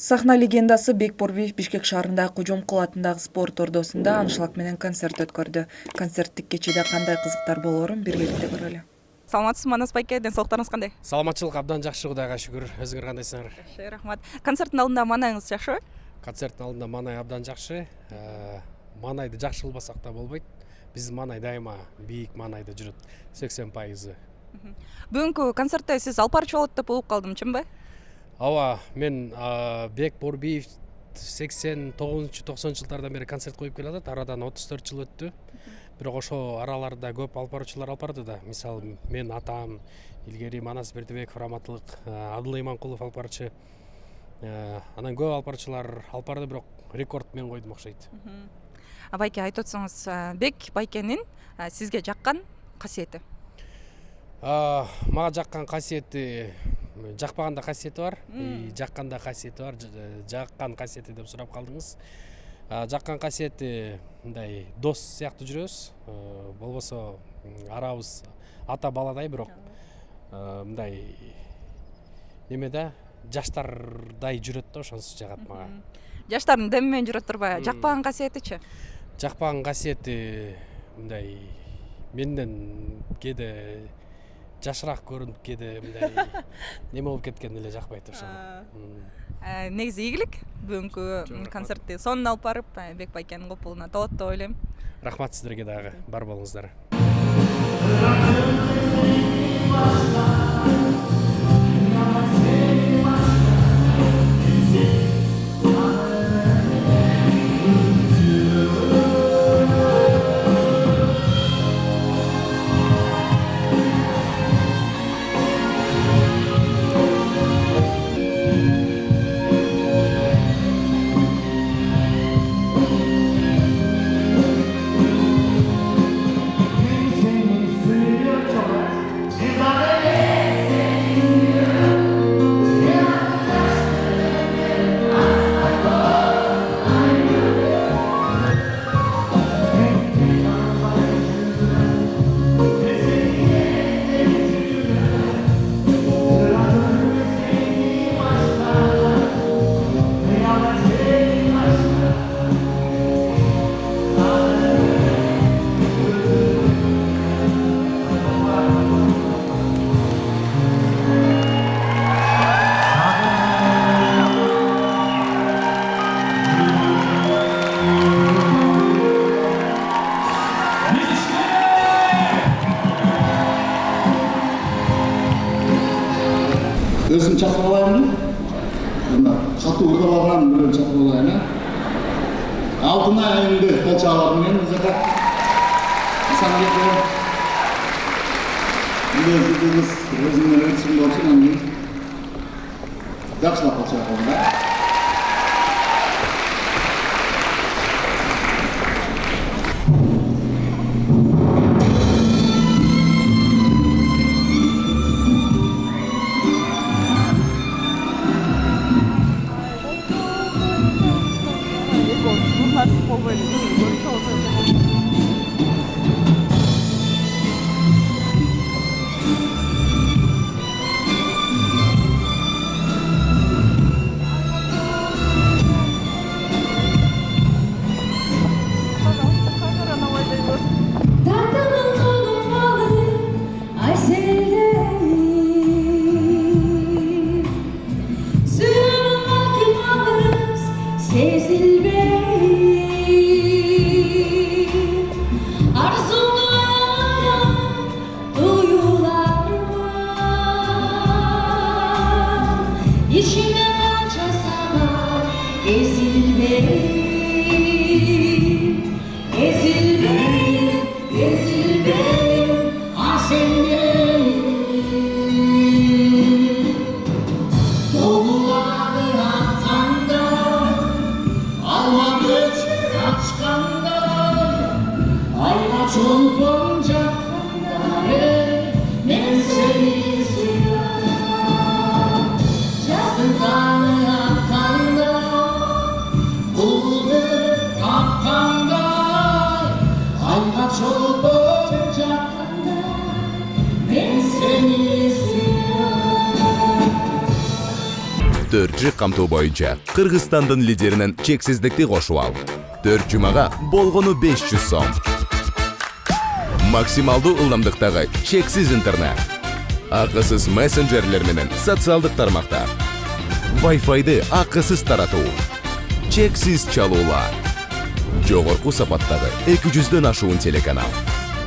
Сахна легендасы Бек Борбиев Бишкек шаарындагы Кожомкул атындагы спорт ордосунда аншлаг менен концерт өткөрдү. Концерттик кечеде кандай кызыктар болоорун биргеликте көрөлү. Саламатсызбы Манас байке, денсаулыктарыңыз кандай? Саламатчылык абдан жакшы, Кудайга шүгүр. Өзүңөр кандайсыңар? Жакшы, рахмат. Концерттин алдында маанайыңыз жакшыбы? Концерттин алдында маанай абдан жакшы. Маанайды жакшы кылбасак да болбойт. Биздин маанай дайыма бийик маанайда жүрөт. 80%. Бүгүнкү концертте сиз алпарчы болот деп угуп калдым, чынбы? Ооба, мен Бек Борбиев 89-90 жылдардан бери концерт коюп келатат. Арадан 34 жыл өттү. Бирок ошо араларда көп алпарчылар алпарды да. Мисалы, мен атам, илгери Манас Бердибеков раматылык, Адыл Иманкулов алпарчы. Анан көп алпарчылар алпарды, бирок рекорд мен койдум окшойт. Байке, айтып отсоңуз, Бек байкенин сизге жаккан касиети? Мага жаккан касиети, жакпаганда касиети бар, жакканда касиети бар. Жаккан касиети деп сурап калдыңыз. Жаккан касиети мындай дос сыяктуу жүрөбүз. Болбосо арабыз ата баладай, бирок мындай немеде жаштардай жүрөт да, ошонусу жагат мага. Жаштардын деми менен жүрөт турбайбы? Жакпаган касиетичи? Жакпаган касиети мындай менден кээде жашыраак көрүнүп, кээде мындай неме болуп кеткен эле жакпайт ошо. Негизи ийгилик бүгүнкү концертти сонун алып барып, Бек байкенин копулуна тоот деп ойлойм. Рахмат сиздерге дагы, бар болуңуздар. Özüm çakmalayım. Katı urdalardan böyle çakmalayım. Altına ayında kaç ağlarım ben zaten. İnsan gibi biliyorsunuz özümden ötüşüm olsun ama yakışmak olacak onda. Sezilmeyi спортчу камтуу боюнча Кыргызстандын лидеринен чексиздикти кошуп ал. 4 жумага болгону 500 сом. Максималдуу ылдамдыктагы чексиз интернет. Акысыз мессенджерлер менен социалдык тармактар. Wi-Fi'ды акысыз таратуу. Чексиз чалуулар. Жогорку сапаттагы 200дөн ашуун телеканал.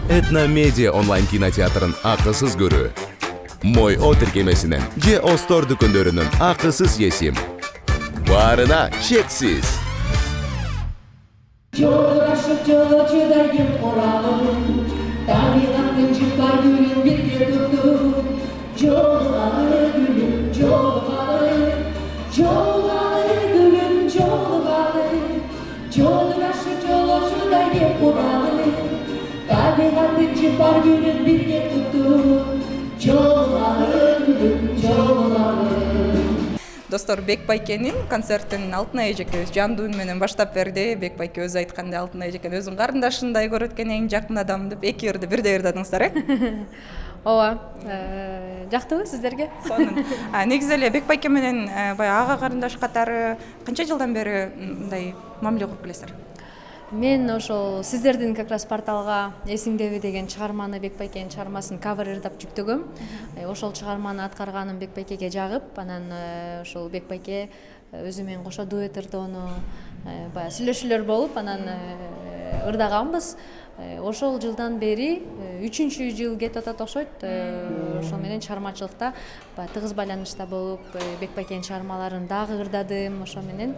Этно Медиа онлайн кинотеатрын акысыз көрүү. Мой О тиркемесинен же Остор дүкөндөрүнүн акысыз есим. Баарына чексиз. Жолдашып жолочудай кеп коралым, табигаттын жыпар гүлүн бирге туттум. Жолгалы гүлүм, жолгалы, жолгалы гүлүм, жолгалы. Жолдашып жолочудай кеп коралым, табигаттын жыпар гүлүн бирге туттум. Жолгалы гүлүм, жолгалы. Достор, Бек Байкенин концертин Алтынай эжекебиз жандуу үн менен баштап берди. Бек Байке өзү айткандай Алтынай эжекен өзүнүн карындашындай көрөт экен, эң жакын адам деп эки бирди бирдей ырдадыңыздар, Ооба, жактыбы сиздерге? Сонун. Негизи эле Бек Байке менен баягы ага карындаш катары канча жылдан бери мындай мамиле куруп келесиздер? Мен ошол сиздердин как раз порталга эсиңдеби деген чыгарманы Бек Байкенин чыгармасын кавер ырдап жүктөгөм. Ошол чыгарманы аткарганым Бек Байкеге жагып, анан ошол Бек Байке өзү менен кошо дуэт ырдоону баягы сүйлөшүүлөр болуп, анан ырдаганбыз. Ошол жылдан бери 3-жыл кетип атат окшойт. Ошол менен чыгармачылыкта тыгыз байланышта болуп, Бек Байкенин чыгармаларын дагы ырдадым. Ошол менен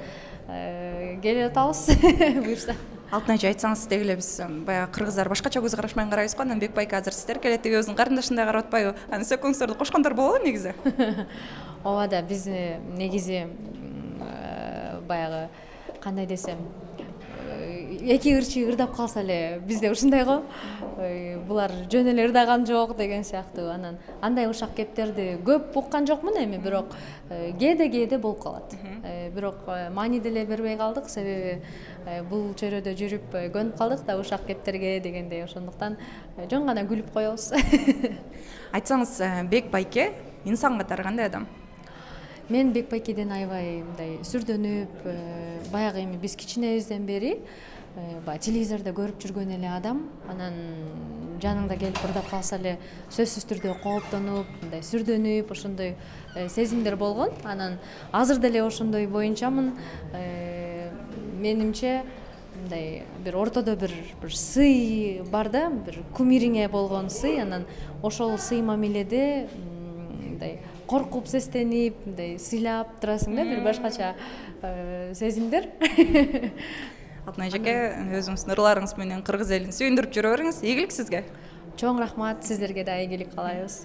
келип атабыз. Буюрса. Алтынай эже, айтсаңыз деги эле биз баягы кыргыздар башкача көз караш менен карайбызго, анан Бек Байке азыр сиздер келет деп өзүнүн карындашындай карап атпайбы? Анан сөкөңүздөрдү кошкондор болобу негизи? Ооба да, биз негизи баягы кандай десем, эки ырчы ырдап калса эле бизде ушундай го. Булар жөн эле ырдаган жок деген сыяктуу. Анан андай ушак кептерди көп уккан жокмун эми, бирок кээде болуп калат. Бирок маани деле бербей калдык, себеби бул чөйрөдө жүрүп көнүп калдык да ушак кептерге дегендей. Ошондуктан жөн гана күлүп коебуз. Айтсаңыз, Бек Байке инсан катары кандай адам? Мен Бек Байкеден аябай мындай сүрдөнүп, баягы эми биз кичинебизден бери телевизордо көрүп жүргөн эле адам, анан жаныңда келип ырдап калса эле сөзсүз түрдө кооптонуп, мындай сүрдөнүп, ошондой сезимдер болгон. Анан азыр деле ошондой боюнчамын. Менимче мындай бир ортодо бир сый бар да, бир кумириңе болгон сый, анан ошол сый мамиледе мындай коркуп, сестенип, мындай сыйлап турасың да, бир башкача сезимдер. Алтынай эжеке, өзүңүздүн ырларыңыз менен кыргыз элин сүйүндүрүп жүрө бериңиз. Ийгилик сизге. Чоң рахмат, сиздерге да ийгилик каалайбыз.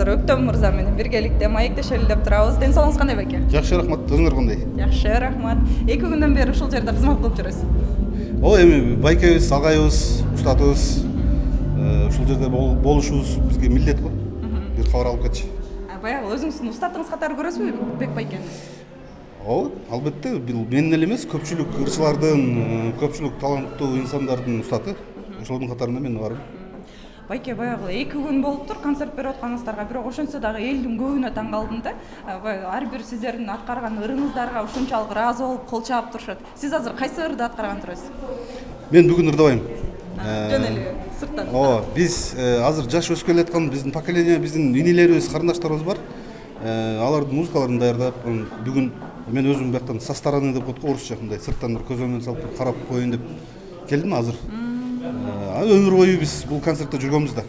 азыр Өктөм мырза менен биргеликте маектешели деп турабыз. Ден соолугуңуз кандай байке? Жакшы, рахмат. Өзүңөр кандай? Жакшы, рахмат. 2 күндөн бери ушул жерде кызмат кылып жүрөсүз. О, эми байкебиз, агайыбыз, устатыбыз ушул жерде болушубуз бизге милдет го. Бир кабар алып кетчи. Баягы өзүңүздүн устатыңыз катары көрөсүзбү Бек байкени? Ооба, албетте, бул менин эле эмес, көпчүлүк ырчылардын, көпчүлүк таланттуу инсандардын устаты. Ошолордун катарында мен бармын. Байке, баягы 2 күн болуптур концерт берип атканыңыздарга, бирок ошентсе дагы элдин көбүнө таң калдым да. Ар бир сиздердин аткарган ырыңыздарга ушунчалык ыраазы болуп кол чаап турушат. Сиз азыр кайсы ырды аткарган турасыз? Мен бүгүн ырдабайм. Жөн эле сырттан. Ооба, биз азыр жаш өсүп келаткан биздин поколение, биздин инилерибиз, карындаштарыбыз бар. Алардын музыкаларын даярдап, бүгүн мен өзүм бияктан со стороны деп коет го, орусча мындай сырттан бир көзөмөл салып карап коеюн деп келдим азыр. Өмүр бою биз бул концертте жүргөнбүз да.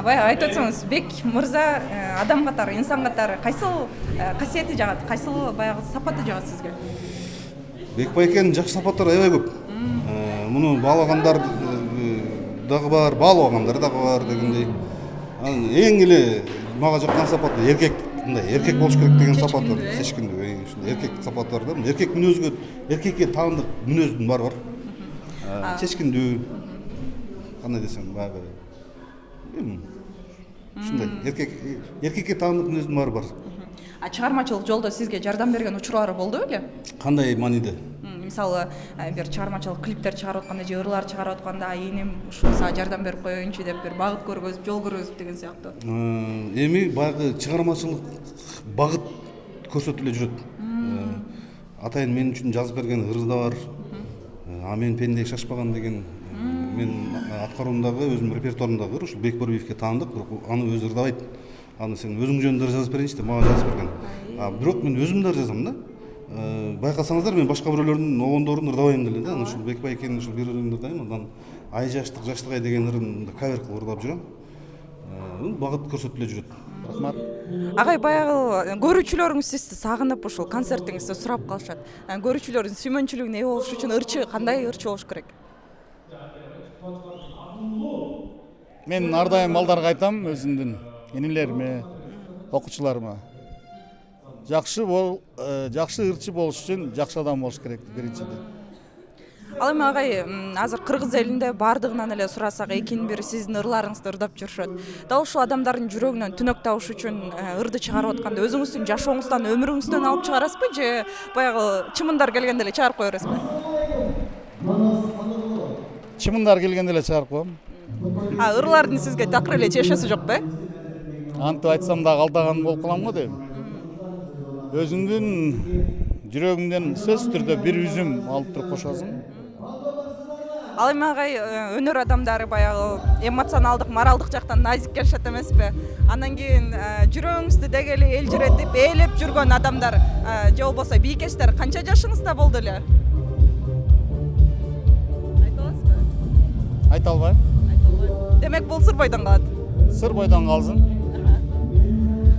Баягы айтып өтсөңүз, Бек мырза адам катары, инсан катары кайсыл касиети жагат, кайсыл баягы сапаты жагат сизге? Бек байкенин жакшы сапаттары аябай көп. Муну баалагандар дагы бар, баалабагандар дагы бар дегендей. Эң эле мага жаккан сапаты эркек болуш керек деген сапат бар. Чечкиндүү, ушундай эркек сапаты бар да. Эркек мүнөзгө, эркекке таандык мүнөздүн бар. Чечкиндүү, кандай десем, баягы ушундай эркекке таандык мүнөздүн бар. Чыгармачылык жолдо сизге жардам берген учурлары болду беле? Кандай мааниде? Мисалы, бир чыгармачылык клиптер чыгарып атканда же ырлар чыгарып атканда, энем ушул сага жардам берип коеюнчу деп бир багыт көргөзүп, жол көргөзүп деген сыяктуу. Эми баягы чыгармачылык багыт көрсөтүлө жүрөт. Атайын мен үчүн жазып берген ыры да бар. Мен пенде шашпаган деген мен аткаруумдагы өзүмдүн репертуарымдагы ыр, ушул Бекборбиевке таандык, бирок аны өзү ырдабайт. Аны сен өзүң жөнүндө жазып берейинчи деп мага жазып берген. Бирок мен өзүм да жазам да. Байкасаңыздар, мен башка бирөөлөрдүн огондорун ырдабайм деле да. Ушул Бек байкенин ушул бир ырын ырдайм, андан ай жаштык ай деген ырын кавер кылып ырдап жүрөм. Багыт көрсөтүлө жүрөт. Рахмат. Агай, баягы көрүүчүлөрүңүз сизди сагынып ушул концертиңизди сурап калышат. Көрүүчүлөрдүн сүймөнчүлүгүнө ээ болуш үчүн ырчы кандай ырчы болуш керек? Мен ар дайым балдарга айтам, өзүмдүн инилериме, окуучуларыма. Жакшы ырчы болуш үчүн жакшы адам болуш керек биринчиден. Ал эми агай, азыр кыргыз элинде бардыгынан эле сурасак, экинин бири сиздин ырларыңызды ырдап жүрүшөт. Дал ушул адамдардын жүрөгүнөн түнөк табыш үчүн ырды чыгарып атканда өзүңүздүн жашооңуздан, өмүрүңүздөн алып чыгарасызбы же баягы чымындар келгенде эле чыгарып коё бересизби? Чымындар келгенде эле чыгарып коем. Ырлардын сизге такыр эле чечеси жокпу? Антип айтсам да алдаган болуп калам го дейм. Өзүңдүн жүрөгүңдөн сөзсүз түрдө бир үзүм алып туруп кошосуң. Ал эми агай, өнөр адамдары баягы эмоционалдык, моралдык жактан назик келишет эмеспи? Андан кийин жүрөгүңүздү деги эле элжиретип, ээлеп жүргөн адамдар же болбосо бийкечтер канча жашыңызда болду эле? Айта аласызбы? Айта албайм. Демек бул сыр бойдон калат. Сыр бойдон калсын.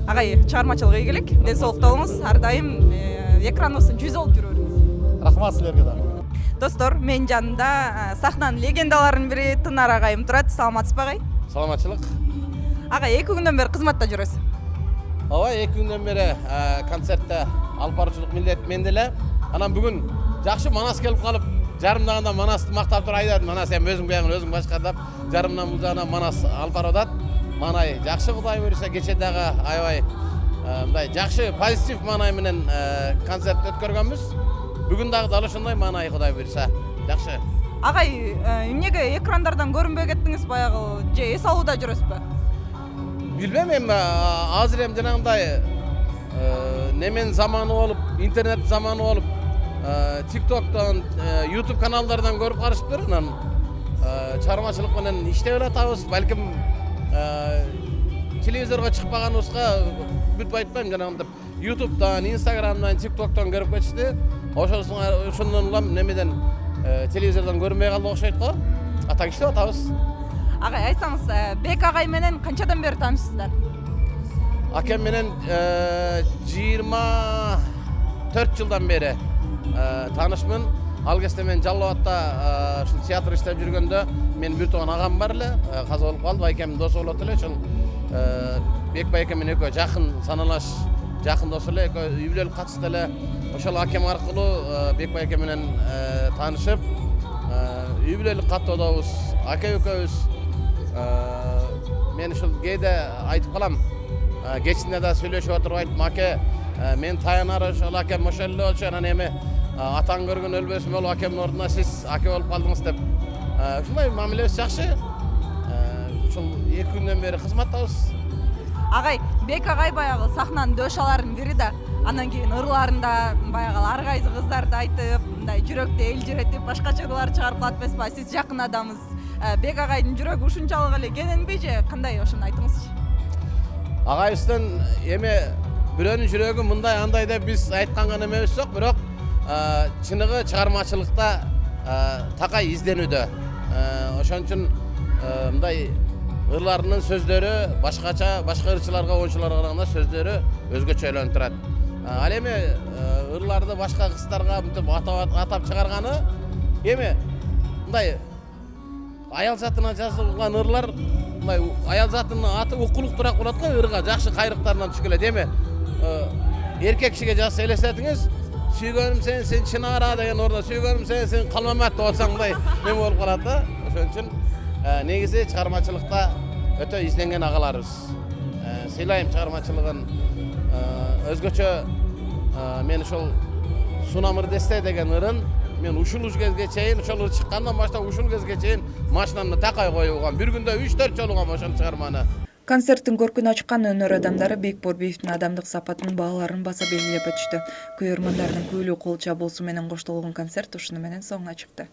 Агай, чыгармачылык ийгилик, ден соолукта болуңуз, ар дайым экраныбыздын жүзү болуп жүрө бериңиз. Рахмат силерге да. Достор, менин жанымда сахнанын легендаларынын бири Тынар агайым турат. Саламатсызбы агай? Саламатчылык. Агай, 2 күндөн бери кызматта жүрөсүз. Ооба, 2 күндөн бери концертте алып баруучулук милдет менде эле. Анан бүгүн жакшы манас келип калып, жарымдаганда манасты мактап туруп айдадым. Манас эми өзүң биягын өзүң башкардап, жарымдан бул жагынан манас алып барып атат. Манай жакшы, Кудай буйруса, кече дагы аябай мындай жакшы позитив манай менен концерт өткөргөнбүз. Бүгүн дагы дал ошондой манай, Кудай буйруса. Жакшы. Агай, эмнеге экрандардан көрүнбөй кеттиңиз баягы, же эс алууда жүрөсүзбү? Билбейм, эми азыр эми жанагындай немен заманы болуп, интернет заманы болуп, TikToктон, YouTube каналдардан көрүп карашыптыр. Анан чыгармачылык менен иштеп эле атабыз. Балким телевизорго чыкпаганыбызга бүт айтпайм, жанагындай YouTube'дан, Instagram'dan, TikTok'tan көрүп кетишти. Ошондон улам немеден телевизордон көрүнбөй калды окшойт го. Атак иштеп атабыз. Агай, айтсаңыз, Бек агай менен канчадан бери таанышсыздар? Акем менен 24 жылдан бери таанышмын. Ал кезде мен Жалал Абадта ушул театр иштеп жүргөндө мен бир тууган агам бар эле, каза болуп калды, байкемдин досу болот эле. Ошол Бекбай эке менен экөө жакын саналаш жакын дос эле, экөө үй бүлөлүк катышты эле. Ошол акем аркылуу Бекбай эке менен таанышып, үй бүлөлүк каттоодобуз. Аке экөөбүз мен ушул кээде айтып калам. Кечинде да сүйлөшүп отуруп айттым, аке, мен таянар ошол акем ошол эле болчу, анан эми атаң көргөн өлбөсүн болуп акемдин ордуна сиз аке болуп калдыңыз деп. Ушундай мамилебиз жакшы. Ушул 2 күндөн бери кызматтабыз. Агай, Бек агай баягы сахнанын дөшаларын бири да, анан кийин ырларында баягы ар кайсы кыздарды айтып, мындай жүрөктү элжиретип, башкача ырлар чыгарып калат эмеспи? Сиз жакын адамыз. Бек агайдын жүрөгү ушунчалык эле кененби же кандай, ошону айтыңызчы. Агайыбыздын эми бирөөнүн жүрөгү мындай андай деп биз айткан гана эмес жок, бирок чыныгы чыгармачылыкта такай изденүүдө. Ошон үчүн мындай ырларынын сөздөрү башка ырчыларга, оюнчуларга караганда сөздөрү өзгөчө ойлонуп турат. Ал эми ырларды башка кыздарга мынтип атап чыгарганы эми мындай аял затына жазылган ырлар, мындай аял затынын аты укулуктураак болот го, ырга жакшы кайрыктарынан түшүп келет. Эми эркек кишиге жазса элестетиңиз, сүйгөнүм сен Чынара деген ордо сүйгөнүм сен Калмамат деп атсаң мындай неме болуп калат да. Ошон үчүн негизи чыгармачылыкта өтө изденген агаларыбыз. Сыйлайм чыгармачылыгын. Өзгөчө мен ошол Сунамыр десте деген ырын мен ушул кезге чейин, ошол ыр чыккандан баштап ушул кезге чейин машинамды такай коюп алгам. Бир күндө 3-4 жолу алгам ошол чыгарманы. Концерттин көркүн ачкан өнөр адамдары Бек Борбиевдин адамдык сапатынын бааларын баса белгилеп өтүштү. Көрөрмандардын күбөлүү кол чабуусу менен коштолгон концерт ушуну менен соңуна чыкты.